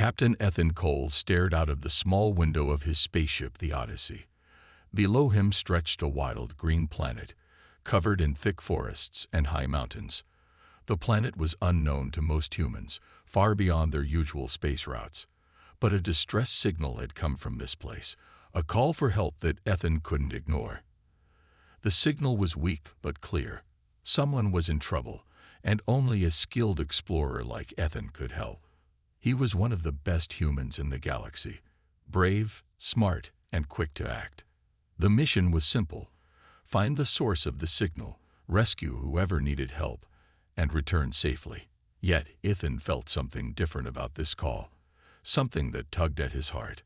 Captain Ethan Cole stared out of the small window of his spaceship, the Odyssey. Below him stretched a wild green planet, covered in thick forests and high mountains. The planet was unknown to most humans, far beyond their usual space routes. But a distress signal had come from this place, a call for help that Ethan couldn't ignore. The signal was weak but clear. Someone was in trouble, and only a skilled explorer like Ethan could help. He was one of the best humans in the galaxy, brave, smart, and quick to act. The mission was simple: find the source of the signal, rescue whoever needed help, and return safely. Yet Ethan felt something different about this call, something that tugged at his heart.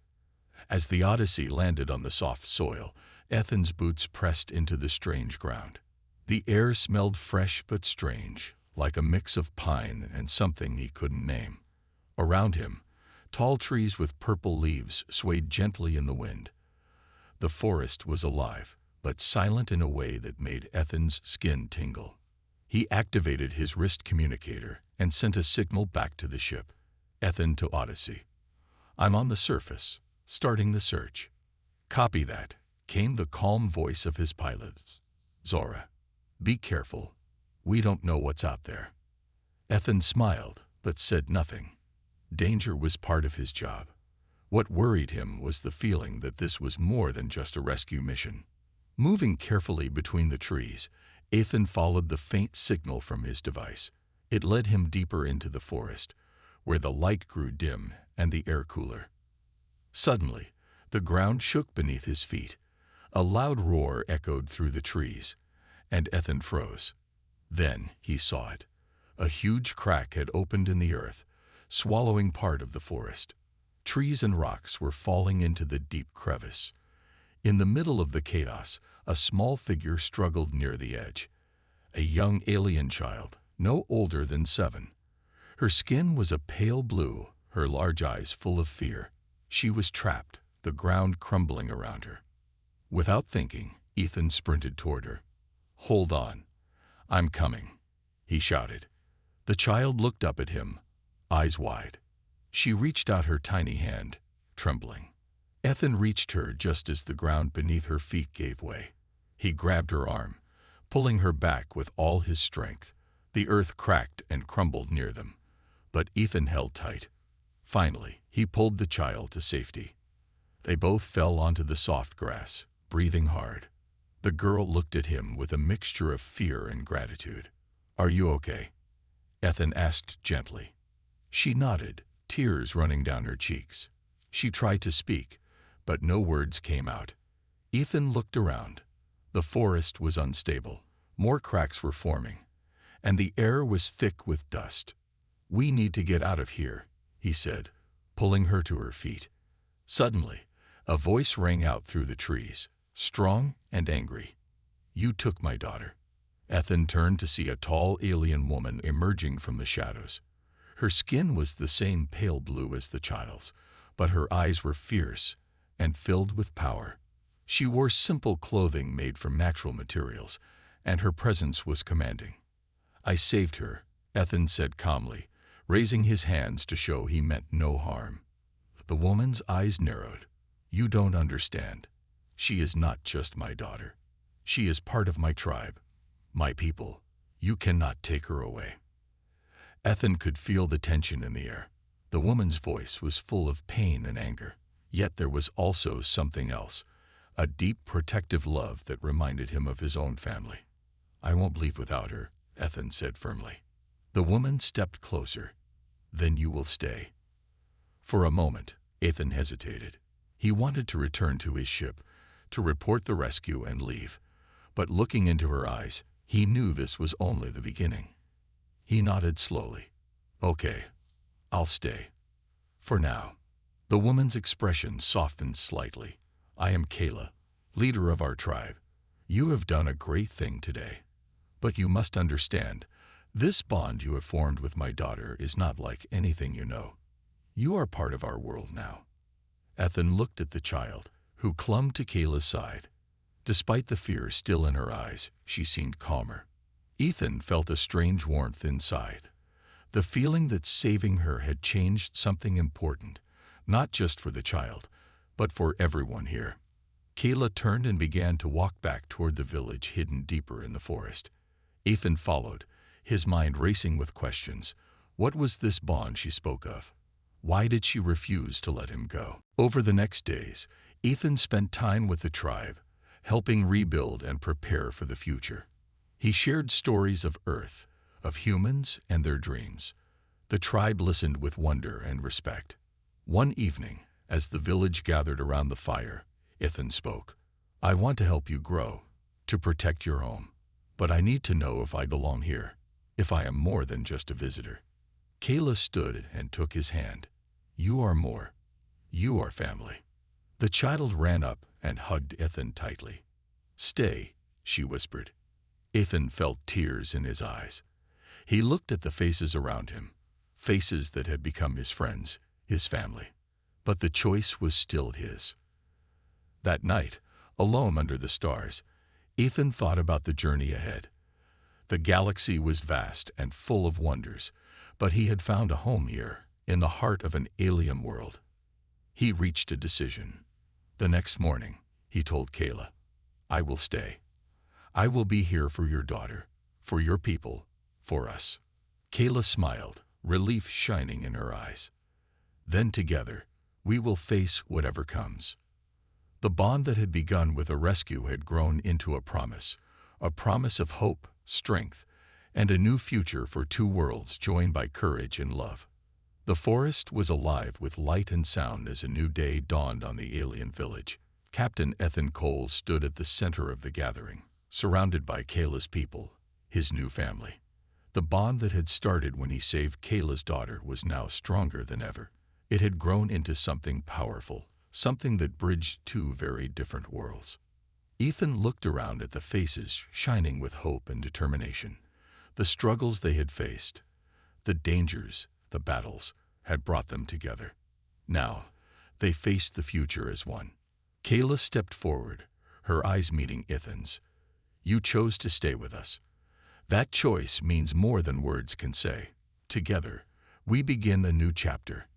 As the Odyssey landed on the soft soil, Ethan's boots pressed into the strange ground. The air smelled fresh but strange, like a mix of pine and something he couldn't name. Around him, tall trees with purple leaves swayed gently in the wind. The forest was alive, but silent in a way that made Ethan's skin tingle. He activated his wrist communicator and sent a signal back to the ship. Ethan to Odyssey. "I'm on the surface, starting the search." "Copy that," came the calm voice of his pilot. "Zora, be careful. We don't know what's out there." Ethan smiled, but said nothing. Danger was part of his job. What worried him was the feeling that this was more than just a rescue mission. Moving carefully between the trees, Ethan followed the faint signal from his device. It led him deeper into the forest, where the light grew dim and the air cooler. Suddenly, the ground shook beneath his feet. A loud roar echoed through the trees, and Ethan froze. Then he saw it. A huge crack had opened in the earth, swallowing part of the forest. Trees and rocks were falling into the deep crevice. In the middle of the chaos, a small figure struggled near the edge. A young alien child, no older than 7. Her skin was a pale blue, her large eyes full of fear. She was trapped, the ground crumbling around her. Without thinking, Ethan sprinted toward her. "Hold on. I'm coming," he shouted. The child looked up at him, eyes wide. She reached out her tiny hand, trembling. Ethan reached her just as the ground beneath her feet gave way. He grabbed her arm, pulling her back with all his strength. The earth cracked and crumbled near them, but Ethan held tight. Finally, he pulled the child to safety. They both fell onto the soft grass, breathing hard. The girl looked at him with a mixture of fear and gratitude. "Are you okay?" Ethan asked gently. She nodded, tears running down her cheeks. She tried to speak, but no words came out. Ethan looked around. The forest was unstable. More cracks were forming, and the air was thick with dust. "We need to get out of here," he said, pulling her to her feet. Suddenly, a voice rang out through the trees, strong and angry. "You took my daughter." Ethan turned to see a tall alien woman emerging from the shadows. Her skin was the same pale blue as the child's, but her eyes were fierce and filled with power. She wore simple clothing made from natural materials, and her presence was commanding. "I saved her," Ethan said calmly, raising his hands to show he meant no harm. The woman's eyes narrowed. "You don't understand. She is not just my daughter. She is part of my tribe, my people. You cannot take her away." Ethan could feel the tension in the air. The woman's voice was full of pain and anger, yet there was also something else, a deep protective love that reminded him of his own family. "I won't leave without her," Ethan said firmly. The woman stepped closer. "Then you will stay." For a moment, Ethan hesitated. He wanted to return to his ship, to report the rescue and leave, but looking into her eyes, he knew this was only the beginning. He nodded slowly. "Okay, I'll stay. For now." The woman's expression softened slightly. "I am Kayla, leader of our tribe. You have done a great thing today. But you must understand, this bond you have formed with my daughter is not like anything you know. You are part of our world now." Ethan looked at the child, who clung to Kayla's side. Despite the fear still in her eyes, she seemed calmer. Ethan felt a strange warmth inside. The feeling that saving her had changed something important, not just for the child, but for everyone here. Kayla turned and began to walk back toward the village hidden deeper in the forest. Ethan followed, his mind racing with questions. What was this bond she spoke of? Why did she refuse to let him go? Over the next days, Ethan spent time with the tribe, helping rebuild and prepare for the future. He shared stories of Earth, of humans and their dreams. The tribe listened with wonder and respect. One evening, as the village gathered around the fire, Ethan spoke. I want to help you grow, to protect your home. But I need to know if I belong here, if I am more than just a visitor. Kayla stood and took his hand. You are more. You are family. The child ran up and hugged Ethan tightly. Stay, she whispered. Ethan felt tears in his eyes. He looked at the faces around him, faces that had become his friends, his family. But the choice was still his. That night, alone under the stars, Ethan thought about the journey ahead. The galaxy was vast and full of wonders, but he had found a home here, in the heart of an alien world. He reached a decision. The next morning, he told Kayla, I will stay. I will be here for your daughter, for your people, for us. Kayla smiled, relief shining in her eyes. Then together, we will face whatever comes. The bond that had begun with a rescue had grown into a promise of hope, strength, and a new future for two worlds joined by courage and love. The forest was alive with light and sound as a new day dawned on the alien village. Captain Ethan Cole stood at the center of the gathering, surrounded by Kayla's people, his new family. The bond that had started when he saved Kayla's daughter was now stronger than ever. It had grown into something powerful, something that bridged two very different worlds. Ethan looked around at the faces shining with hope and determination. The struggles they had faced, the dangers, the battles, had brought them together. Now, they faced the future as one. Kayla stepped forward, her eyes meeting Ethan's. You chose to stay with us. That choice means more than words can say. Together, we begin a new chapter.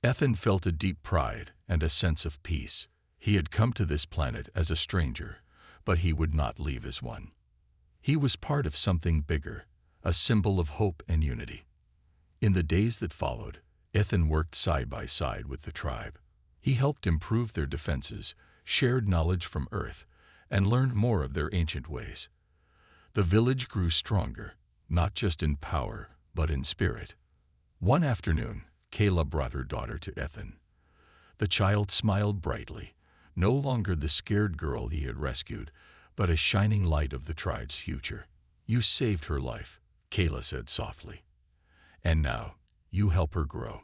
Ethan felt a deep pride and a sense of peace. He had come to this planet as a stranger, but he would not leave as one. He was part of something bigger, a symbol of hope and unity. In the days that followed, Ethan worked side by side with the tribe. He helped improve their defenses, shared knowledge from Earth, and learned more of their ancient ways. The village grew stronger, not just in power, but in spirit. One afternoon, Kayla brought her daughter to Ethan. The child smiled brightly, no longer the scared girl he had rescued, but a shining light of the tribe's future. You saved her life, Kayla said softly. And now, you help her grow.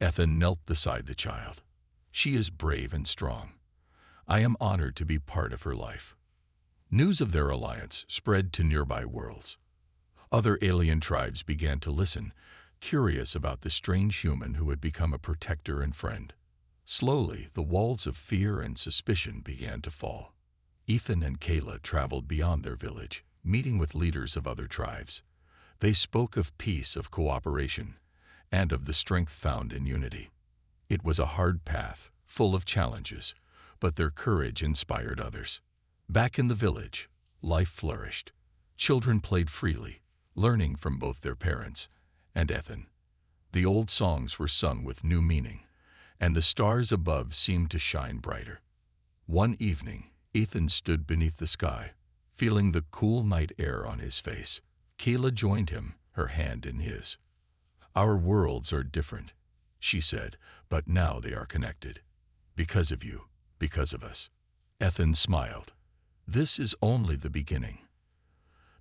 Ethan knelt beside the child. She is brave and strong. I am honored to be part of her life. News of their alliance spread to nearby worlds. Other alien tribes began to listen, curious about the strange human who had become a protector and friend. Slowly, the walls of fear and suspicion began to fall. Ethan and Kayla traveled beyond their village, meeting with leaders of other tribes. They spoke of peace, of cooperation, and of the strength found in unity. It was a hard path, full of challenges, but their courage inspired others. Back in the village, life flourished. Children played freely, learning from both their parents and Ethan. The old songs were sung with new meaning, and the stars above seemed to shine brighter. One evening, Ethan stood beneath the sky, feeling the cool night air on his face. Kayla joined him, her hand in his. Our worlds are different, she said, but now they are connected. Because of you, because of us. Ethan smiled. This is only the beginning.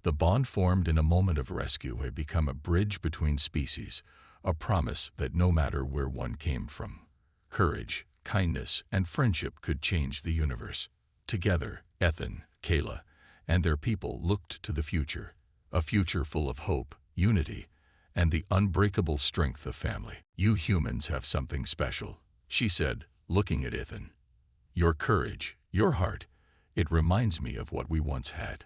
The bond formed in a moment of rescue had become a bridge between species, a promise that no matter where one came from, courage, kindness, and friendship could change the universe. Together, Ethan, Kayla, and their people looked to the future, a future full of hope, unity, and the unbreakable strength of family. You humans have something special, she said, looking at Ethan. Your courage, your heart, it reminds me of what we once had.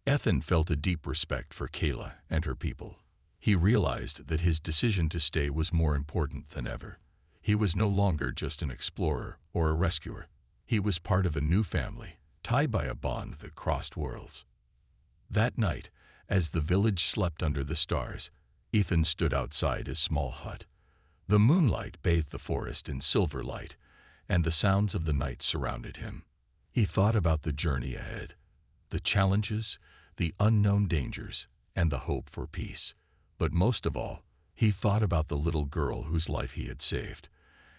Ethan felt a deep respect for Kayla and her people. He realized that his decision to stay was more important than ever. He was no longer just an explorer or a rescuer. He was part of a new family, tied by a bond that crossed worlds. That night, as the village slept under the stars, Ethan stood outside his small hut. The moonlight bathed the forest in silver light, and the sounds of the night surrounded him. He thought about the journey ahead, the challenges, the unknown dangers, and the hope for peace. But most of all, he thought about the little girl whose life he had saved,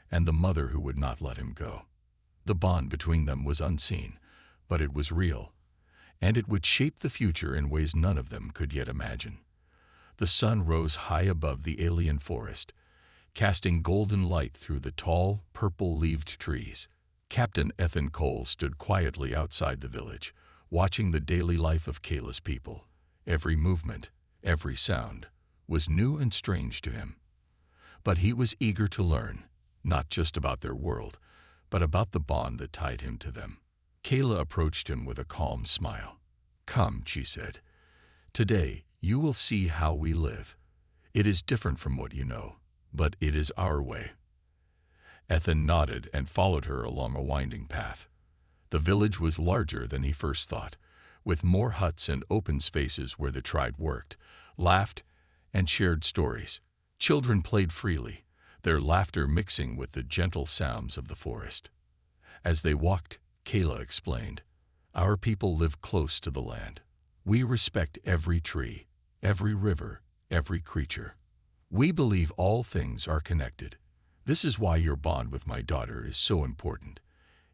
and the mother who would not let him go. The bond between them was unseen, but it was real, and it would shape the future in ways none of them could yet imagine. The sun rose high above the alien forest, casting golden light through the tall, purple-leaved trees. Captain Ethan Cole stood quietly outside the village, watching the daily life of Kayla's people. Every movement, every sound, was new and strange to him. But he was eager to learn, not just about their world, but about the bond that tied him to them. Kayla approached him with a calm smile. "Come," she said. "Today, you will see how we live. It is different from what you know, but it is our way." Ethan nodded and followed her along a winding path. The village was larger than he first thought, with more huts and open spaces where the tribe worked, laughed, and shared stories. Children played freely, their laughter mixing with the gentle sounds of the forest. As they walked, Kayla explained, "Our people live close to the land. We respect every tree, every river, every creature. We believe all things are connected. This is why your bond with my daughter is so important.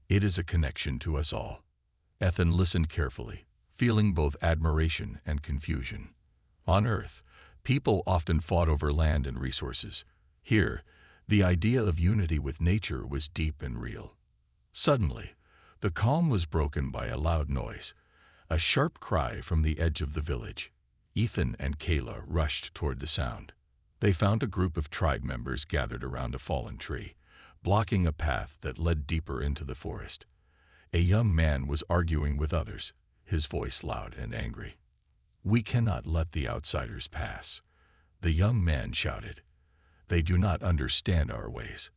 It is a connection to us all." Ethan listened carefully, feeling both admiration and confusion. On Earth, people often fought over land and resources. Here, the idea of unity with nature was deep and real. Suddenly, the calm was broken by a loud noise, a sharp cry from the edge of the village. Ethan and Kayla rushed toward the sound. They found a group of tribe members gathered around a fallen tree, blocking a path that led deeper into the forest. A young man was arguing with others, his voice loud and angry. "We cannot let the outsiders pass," the young man shouted. "They do not understand our ways.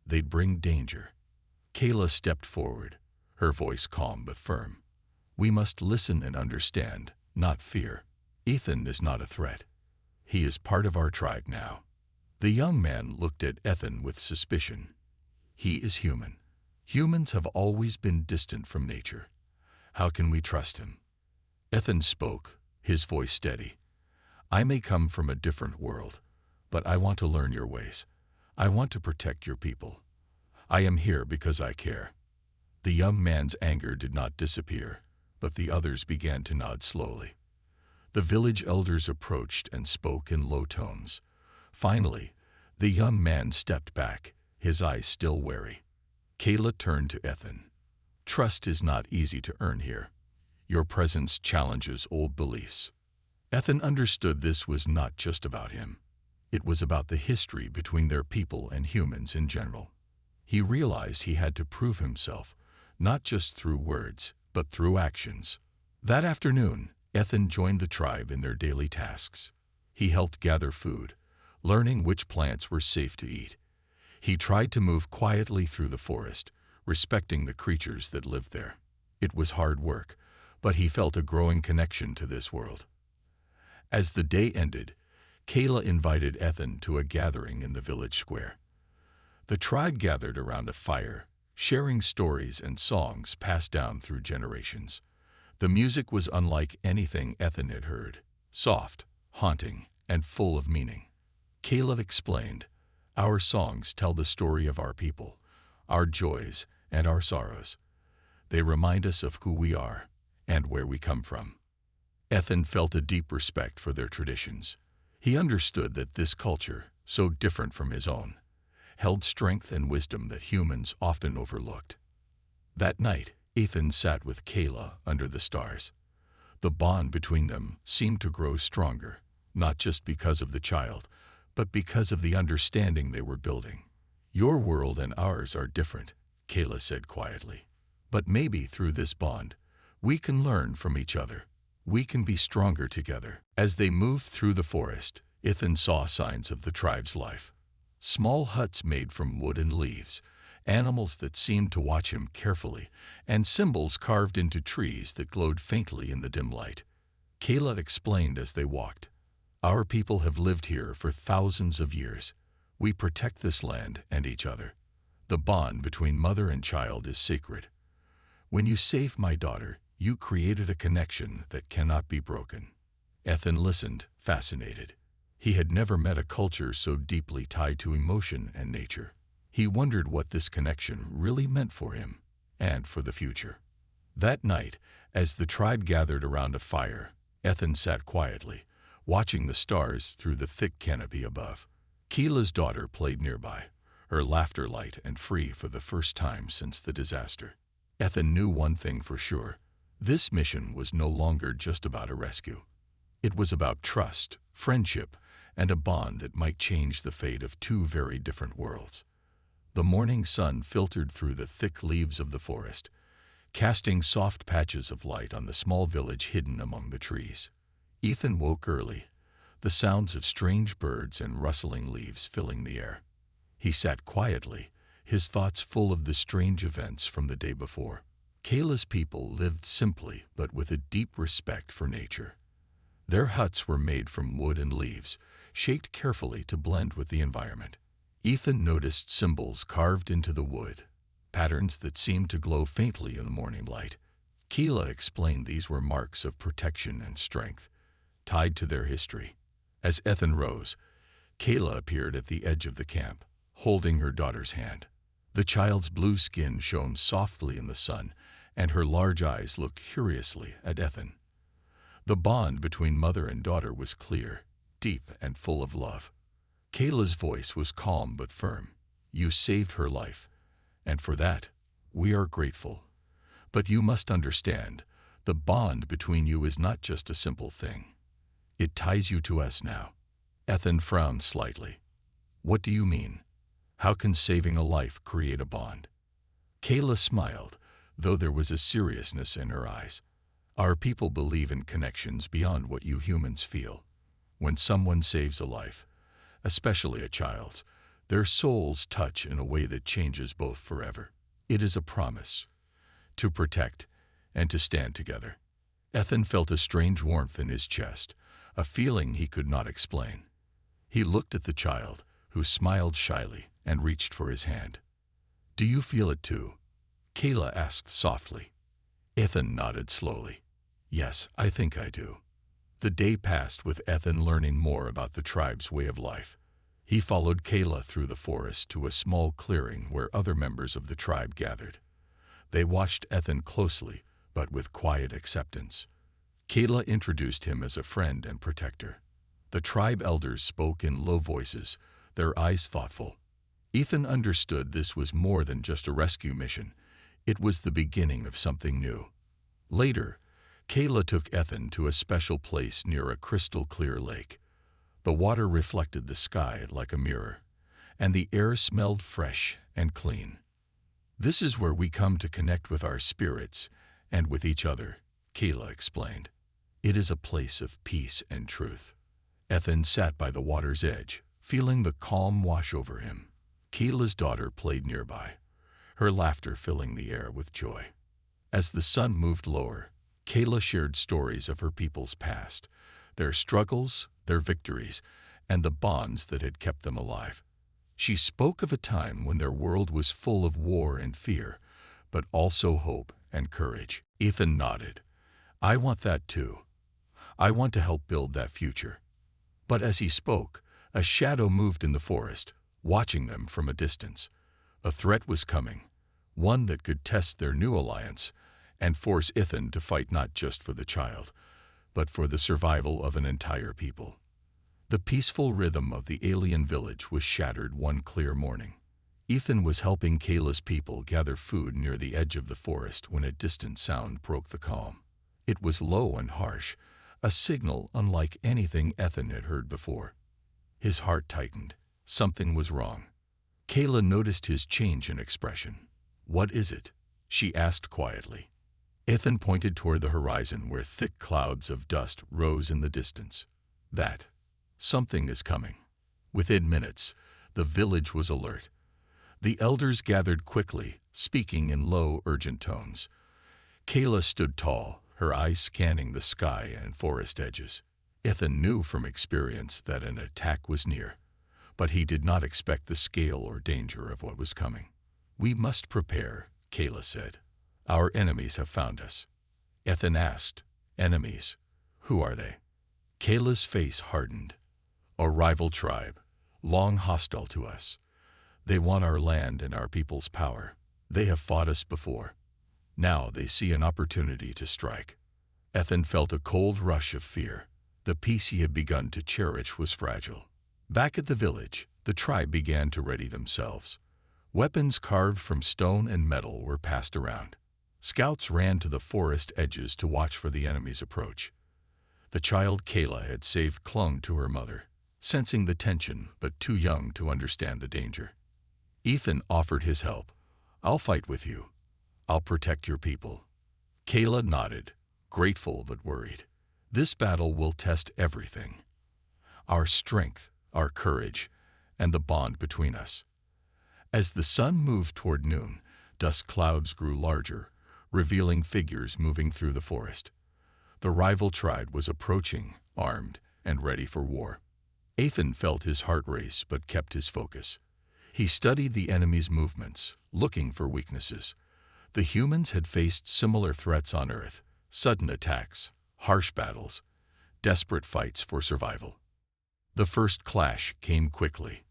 They'd bring danger." Kayla stepped forward, her voice calm but firm. "We must listen and understand, not fear. Ethan is not a threat. He is part of our tribe now." The young man looked at Ethan with suspicion. "He is human. Humans have always been distant from nature. How can we trust him?" Ethan spoke, his voice steady. "I may come from a different world, but I want to learn your ways. I want to protect your people. I am here because I care." The young man's anger did not disappear, but the others began to nod slowly. The village elders approached and spoke in low tones. Finally, the young man stepped back, his eyes still wary. Kayla turned to Ethan. "Trust is not easy to earn here. Your presence challenges old beliefs." Ethan understood this was not just about him. It was about the history between their people and humans in general. He realized he had to prove himself, not just through words, but through actions. That afternoon, Ethan joined the tribe in their daily tasks. He helped gather food, learning which plants were safe to eat. He tried to move quietly through the forest, respecting the creatures that lived there. It was hard work, but he felt a growing connection to this world. As the day ended, Kayla invited Ethan to a gathering in the village square. The tribe gathered around a fire, sharing stories and songs passed down through generations. The music was unlike anything Ethan had heard, soft, haunting, and full of meaning. Kayla explained, "Our songs tell the story of our people, our joys and our sorrows. They remind us of who we are and where we come from." Ethan felt a deep respect for their traditions. He understood that this culture, so different from his own, held strength and wisdom that humans often overlooked. That night, Ethan sat with Kayla under the stars. The bond between them seemed to grow stronger, not just because of the child, but because of the understanding they were building. "Your world and ours are different," Kayla said quietly. "But maybe through this bond, we can learn from each other. We can be stronger together." As they moved through the forest, Ethan saw signs of the tribe's life. Small huts made from wood and leaves, animals that seemed to watch him carefully, and symbols carved into trees that glowed faintly in the dim light. Kayla explained as they walked. Our people have lived here for thousands of years. We protect this land and each other. The bond between mother and child is sacred. When you saved my daughter, you created a connection that cannot be broken. Ethan listened, fascinated. He had never met a culture so deeply tied to emotion and nature. He wondered what this connection really meant for him and for the future. That night, as the tribe gathered around a fire, Ethan sat quietly, watching the stars through the thick canopy above. Keela's daughter played nearby, her laughter light and free for the first time since the disaster. Ethan knew one thing for sure. This mission was no longer just about a rescue. It was about trust, friendship, and a bond that might change the fate of two very different worlds. The morning sun filtered through the thick leaves of the forest, casting soft patches of light on the small village hidden among the trees. Ethan woke early, the sounds of strange birds and rustling leaves filling the air. He sat quietly, his thoughts full of the strange events from the day before. Kayla's people lived simply but with a deep respect for nature. Their huts were made from wood and leaves, shaped carefully to blend with the environment. Ethan noticed symbols carved into the wood, patterns that seemed to glow faintly in the morning light. Kayla explained these were marks of protection and strength, tied to their history. As Ethan rose, Kayla appeared at the edge of the camp, holding her daughter's hand. The child's blue skin shone softly in the sun, and her large eyes looked curiously at Ethan. The bond between mother and daughter was clear, deep, and full of love. Kayla's voice was calm but firm. You saved her life, and for that, we are grateful. But you must understand, the bond between you is not just a simple thing. It ties you to us now. Ethan frowned slightly. What do you mean? How can saving a life create a bond? Kayla smiled, though there was a seriousness in her eyes. Our people believe in connections beyond what you humans feel. When someone saves a life, especially a child's, their souls touch in a way that changes both forever. It is a promise to protect and to stand together. Ethan felt a strange warmth in his chest, a feeling he could not explain. He looked at the child, who smiled shyly and reached for his hand. Do you feel it too? Kayla asked softly. Ethan nodded slowly. Yes, I think I do. The day passed with Ethan learning more about the tribe's way of life. He followed Kayla through the forest to a small clearing where other members of the tribe gathered. They watched Ethan closely, but with quiet acceptance. Kayla introduced him as a friend and protector. The tribe elders spoke in low voices, their eyes thoughtful. Ethan understood this was more than just a rescue mission. It was the beginning of something new. Later, Kayla took Ethan to a special place near a crystal-clear lake. The water reflected the sky like a mirror, and the air smelled fresh and clean. This is where we come to connect with our spirits and with each other, Kayla explained. It is a place of peace and truth. Ethan sat by the water's edge, feeling the calm wash over him. Kayla's daughter played nearby, her laughter filling the air with joy. As the sun moved lower, Kayla shared stories of her people's past, their struggles, their victories, and the bonds that had kept them alive. She spoke of a time when their world was full of war and fear, but also hope and courage. Ethan nodded. I want that too. I want to help build that future. But as he spoke, a shadow moved in the forest, watching them from a distance. A threat was coming, one that could test their new alliance and force Ethan to fight not just for the child, but for the survival of an entire people. The peaceful rhythm of the alien village was shattered one clear morning. Ethan was helping Kayla's people gather food near the edge of the forest when a distant sound broke the calm. It was low and harsh, a signal unlike anything Ethan had heard before. His heart tightened. Something was wrong. Kayla noticed his change in expression. What is it? She asked quietly. Ethan pointed toward the horizon where thick clouds of dust rose in the distance. That Something is coming. Within minutes, the village was alert. The elders gathered quickly, speaking in low, urgent tones. Kayla stood tall, her eyes scanning the sky and forest edges. Ethan knew from experience that an attack was near, but he did not expect the scale or danger of what was coming. "We must prepare," Kayla said. "Our enemies have found us." Ethan asked, "Enemies? Who are they?" Kayla's face hardened. "A rival tribe, long hostile to us. They want our land and our people's power. They have fought us before. Now they see an opportunity to strike." Ethan felt a cold rush of fear. The peace he had begun to cherish was fragile. Back at the village, the tribe began to ready themselves. Weapons carved from stone and metal were passed around. Scouts ran to the forest edges to watch for the enemy's approach. The child Kayla had saved clung to her mother, sensing the tension but too young to understand the danger. Ethan offered his help. "I'll fight with you. I'll protect your people." Kayla nodded, grateful but worried. "This battle will test everything. Our strength, our courage, and the bond between us." As the sun moved toward noon, dust clouds grew larger, revealing figures moving through the forest. The rival tribe was approaching, armed, and ready for war. Ethan felt his heart race but kept his focus. He studied the enemy's movements, looking for weaknesses. The humans had faced similar threats on Earth: sudden attacks, harsh battles, desperate fights for survival. The first clash came quickly.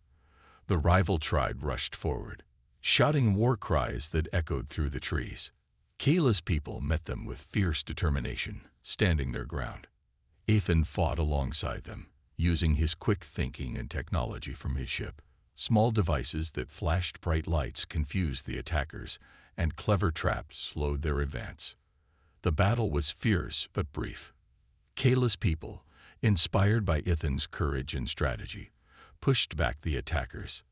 The rival tribe rushed forward, shouting war cries that echoed through the trees. Kayla's people met them with fierce determination, standing their ground. Ethan fought alongside them, using his quick thinking and technology from his ship. Small devices that flashed bright lights confused the attackers, and clever traps slowed their advance. The battle was fierce but brief. Kayla's people, inspired by Ethan's courage and strategy, pushed back the attackers.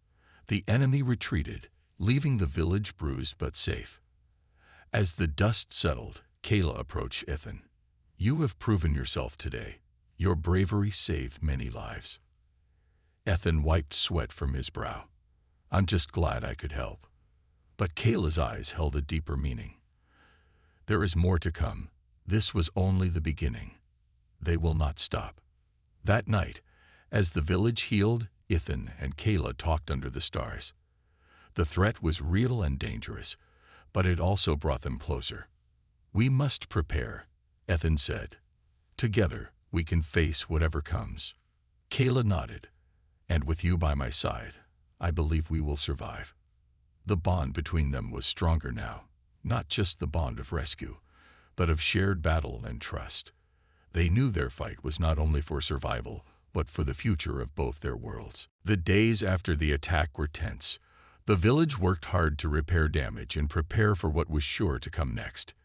The enemy retreated, leaving the village bruised but safe. As the dust settled, Kayla approached Ethan. "You have proven yourself today. Your bravery saved many lives." Ethan wiped sweat from his brow. "I'm just glad I could help." But Kayla's eyes held a deeper meaning. "There is more to come. This was only the beginning. They will not stop." That night, as the village healed, Ethan and Kayla talked under the stars. The threat was real and dangerous, but it also brought them closer. "We must prepare," Ethan said. "Together, we can face whatever comes." Kayla nodded. "And with you by my side, I believe we will survive." The bond between them was stronger now, not just the bond of rescue, but of shared battle and trust. They knew their fight was not only for survival, but for the future of both their worlds. The days after the attack were tense. The village worked hard to repair damage and prepare for what was sure to come next.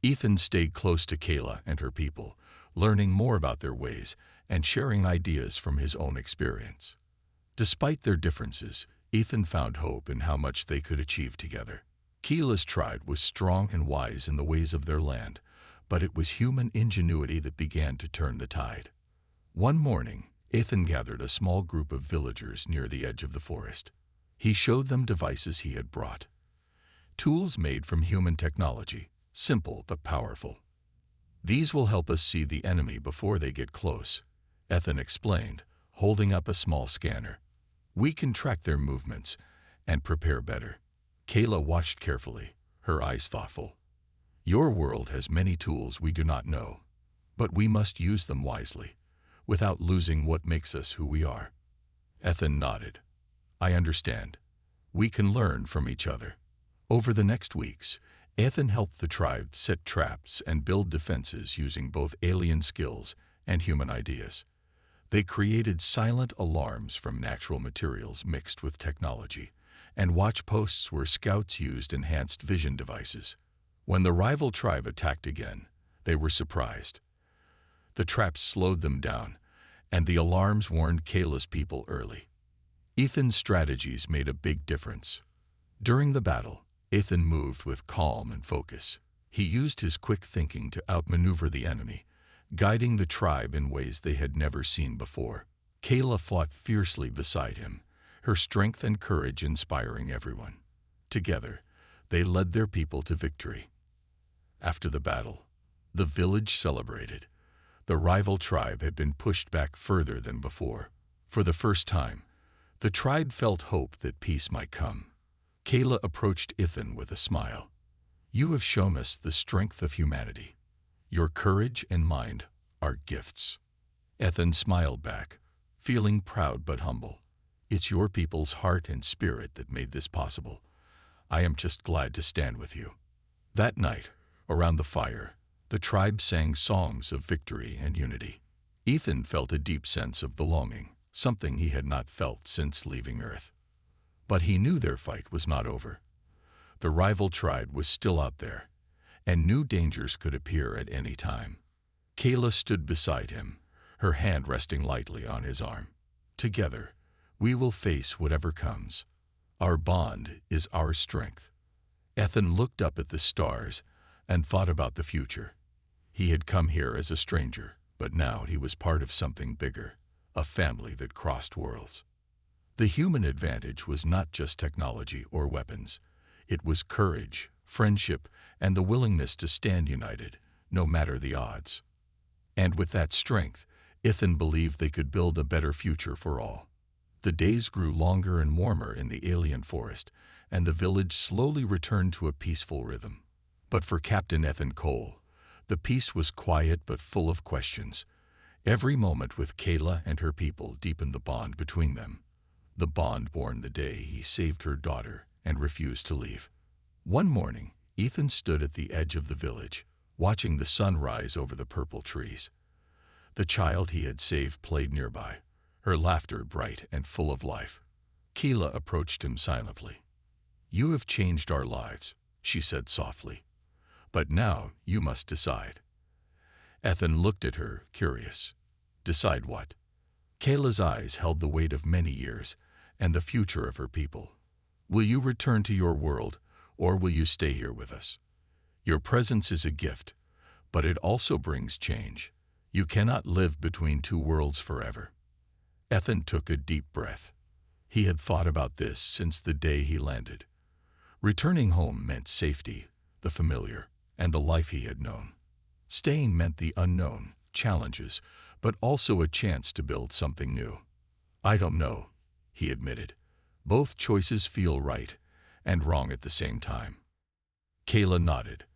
Ethan stayed close to Kayla and her people, learning more about their ways and sharing ideas from his own experience. Despite their differences, Ethan found hope in how much they could achieve together. Kayla's tribe was strong and wise in the ways of their land, but it was human ingenuity that began to turn the tide. One morning, Ethan gathered a small group of villagers near the edge of the forest. He showed them devices he had brought. Tools made from human technology, simple but powerful. "These will help us see the enemy before they get close," Ethan explained, holding up a small scanner. "We can track their movements and prepare better." Kayla watched carefully, her eyes thoughtful. "Your world has many tools we do not know, but we must use them wisely, without losing what makes us who we are." Ethan nodded. "I understand. We can learn from each other." Over the next weeks, Ethan helped the tribe set traps and build defenses using both alien skills and human ideas. They created silent alarms from natural materials mixed with technology, and watch posts where scouts used enhanced vision devices. When the rival tribe attacked again, they were surprised. The traps slowed them down, and the alarms warned Kayla's people early. Ethan's strategies made a big difference. During the battle, Ethan moved with calm and focus. He used his quick thinking to outmaneuver the enemy, guiding the tribe in ways they had never seen before. Kayla fought fiercely beside him, her strength and courage inspiring everyone. Together, they led their people to victory. After the battle, the village celebrated. The rival tribe had been pushed back further than before. For the first time, the tribe felt hope that peace might come. Kayla approached Ethan with a smile. "You have shown us the strength of humanity. Your courage and mind are gifts." Ethan smiled back, feeling proud but humble. "It's your people's heart and spirit that made this possible. I am just glad to stand with you." That night, around the fire, the tribe sang songs of victory and unity. Ethan felt a deep sense of belonging, something he had not felt since leaving Earth. But he knew their fight was not over. The rival tribe was still out there, and new dangers could appear at any time. Kayla stood beside him, her hand resting lightly on his arm. "Together, we will face whatever comes. Our bond is our strength." Ethan looked up at the stars and thought about the future. He had come here as a stranger, but now he was part of something bigger, a family that crossed worlds. The human advantage was not just technology or weapons. It was courage, friendship, and the willingness to stand united, no matter the odds. And with that strength, Ethan believed they could build a better future for all. The days grew longer and warmer in the alien forest, and the village slowly returned to a peaceful rhythm. But for Captain Ethan Cole, the peace was quiet but full of questions. Every moment with Kayla and her people deepened the bond between them. The bond born the day he saved her daughter and refused to leave. One morning, Ethan stood at the edge of the village, watching the sun rise over the purple trees. The child he had saved played nearby, her laughter bright and full of life. Kayla approached him silently. "You have changed our lives," she said softly. "But now you must decide." Ethan looked at her, curious. "Decide what?" Kayla's eyes held the weight of many years and the future of her people. "Will you return to your world, or will you stay here with us? Your presence is a gift, but it also brings change. You cannot live between two worlds forever." Ethan took a deep breath. He had thought about this since the day he landed. Returning home meant safety, the familiar, and the life he had known. Staying meant the unknown, challenges, but also a chance to build something new. "I don't know," he admitted. "Both choices feel right and wrong at the same time." Kayla nodded.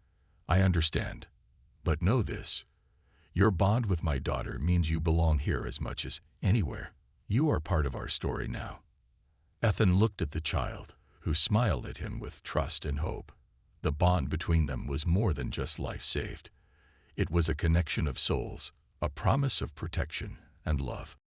"I understand. But know this. Your bond with my daughter means you belong here as much as anywhere. You are part of our story now." Ethan looked at the child, who smiled at him with trust and hope. The bond between them was more than just life saved. It was a connection of souls, a promise of protection and love.